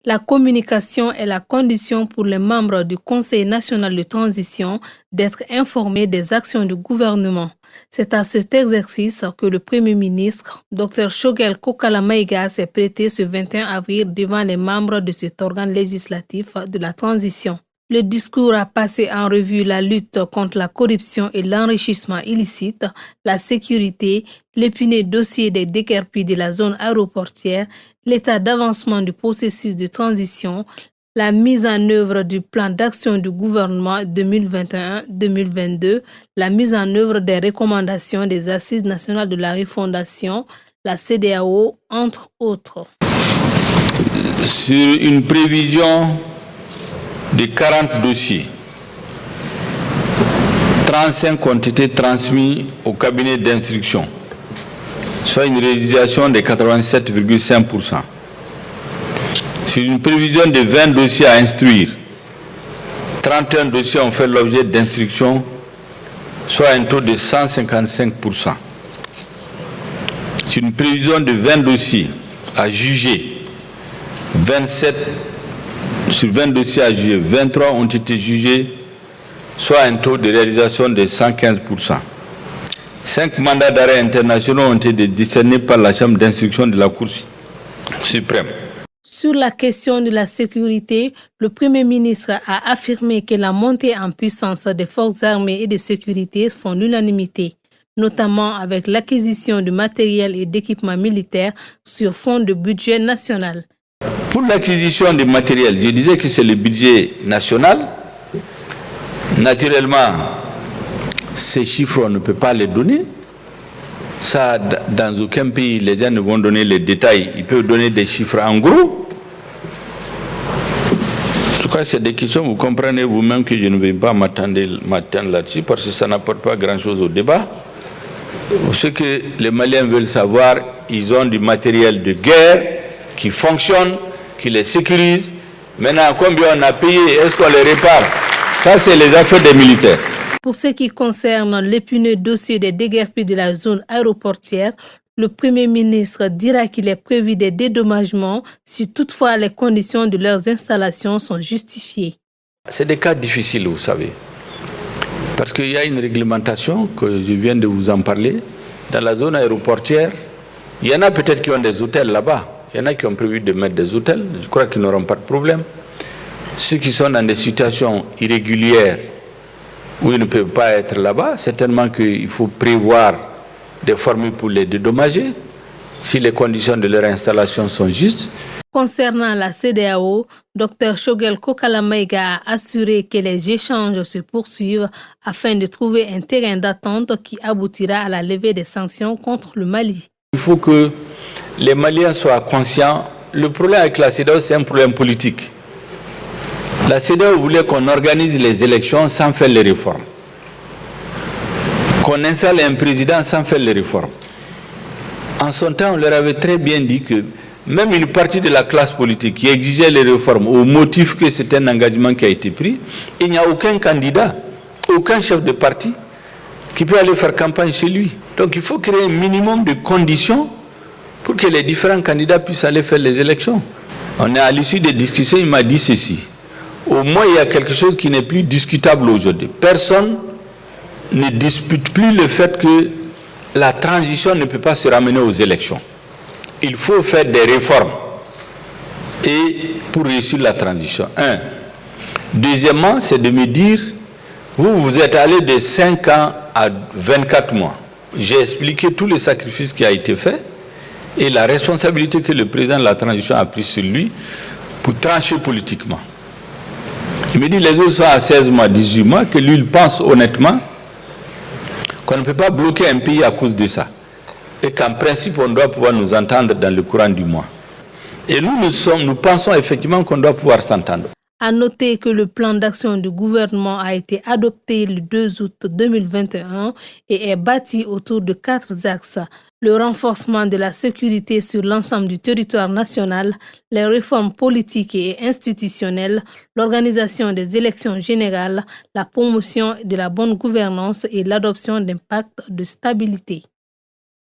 La communication est la condition pour les membres du Conseil national de transition d'être informés des actions du gouvernement. C'est à cet exercice que le Premier ministre, Dr Choguel Kokala Maïga, s'est prêté ce 21 avril devant les membres de cet organe législatif de la transition. Le discours a passé en revue la lutte contre la corruption et l'enrichissement illicite, la sécurité, l'épineux dossier des déguerpis de la zone aéroportière, l'état d'avancement du processus de transition, la mise en œuvre du plan d'action du gouvernement 2021-2022, la mise en œuvre des recommandations des Assises nationales de la refondation, la CEDEAO, entre autres. Sur une prévision de 40 dossiers, 35 ont été transmis au cabinet d'instruction, soit une réalisation de 87,5%. Sur une prévision de 20 dossiers à instruire, 31 dossiers ont fait l'objet d'instruction, soit un taux de 155%. Sur une prévision de 20 dossiers à juger, 27 sur 20 dossiers à juger, 23 ont été jugés, soit un taux de réalisation de 115%. 5 mandats d'arrêt internationaux ont été décernés par la Chambre d'instruction de la Cour suprême. Sur la question de la sécurité, le Premier ministre a affirmé que la montée en puissance des forces armées et de sécurité font l'unanimité, notamment avec l'acquisition de matériel et d'équipements militaires sur fond de budget national. Pour l'acquisition de matériel, je disais que c'est le budget national. Naturellement, ces chiffres, on ne peut pas les donner. Ça, dans aucun pays, les gens ne vont donner les détails. Ils peuvent donner des chiffres en gros. Je crois que c'est des questions, vous comprenez vous-même que je ne vais pas m'attendre là-dessus parce que ça n'apporte pas grand-chose au débat. Ce que les Maliens veulent savoir, ils ont du matériel de guerre qui fonctionne, qui les sécurise. Maintenant, combien on a payé, est-ce qu'on les répare? Ça, c'est les affaires des militaires. Pour ce qui concerne l'épineux dossier des déguerpis de la zone aéroportière, le Premier ministre dira qu'il est prévu des dédommagements si toutefois les conditions de leurs installations sont justifiées. C'est des cas difficiles, vous savez. Parce qu'il y a une réglementation, que je viens de vous en parler, dans la zone aéroportière. Il y en a peut-être qui ont des hôtels là-bas. Il y en a qui ont prévu de mettre des hôtels. Je crois qu'ils n'auront pas de problème. Ceux qui sont dans des situations irrégulières, où ils ne peuvent pas être là-bas, certainement qu'il faut prévoir des formules pour les dédommager, si les conditions de leur installation sont justes. Concernant la CEDEAO, Dr Choguel Kokala Maïga a assuré que les échanges se poursuivent afin de trouver un terrain d'attente qui aboutira à la levée des sanctions contre le Mali. Il faut que les Maliens soient conscients. Le problème avec la CEDEAO, c'est un problème politique. La CEDEAO voulait qu'on organise les élections sans faire les réformes. Qu'on installe un président sans faire les réformes. En son temps, on leur avait très bien dit que même une partie de la classe politique qui exigeait les réformes au motif que c'est un engagement qui a été pris, il n'y a aucun candidat, aucun chef de parti qui peut aller faire campagne chez lui. Donc il faut créer un minimum de conditions pour que les différents candidats puissent aller faire les élections. On est à l'issue des discussions, il m'a dit ceci. Au moins, il y a quelque chose qui n'est plus discutable aujourd'hui. Personne ne dispute plus le fait que la transition ne peut pas se ramener aux élections. Il faut faire des réformes et pour réussir la transition. Un. Deuxièmement, c'est de me dire, vous êtes allé de 5 ans à 24 mois. J'ai expliqué tout le sacrifice qui a été fait et la responsabilité que le président de la transition a prise sur lui pour trancher politiquement. Il me dit les autres sont à 16 mois, 18 mois, que lui il pense honnêtement qu'on ne peut pas bloquer un pays à cause de ça. Et qu'en principe, on doit pouvoir nous entendre dans le courant du mois. Et nous pensons effectivement qu'on doit pouvoir s'entendre. À noter que le plan d'action du gouvernement a été adopté le 2 août 2021 et est bâti autour de 4 axes. Le renforcement de la sécurité sur l'ensemble du territoire national, les réformes politiques et institutionnelles, l'organisation des élections générales, la promotion de la bonne gouvernance et l'adoption d'un pacte de stabilité.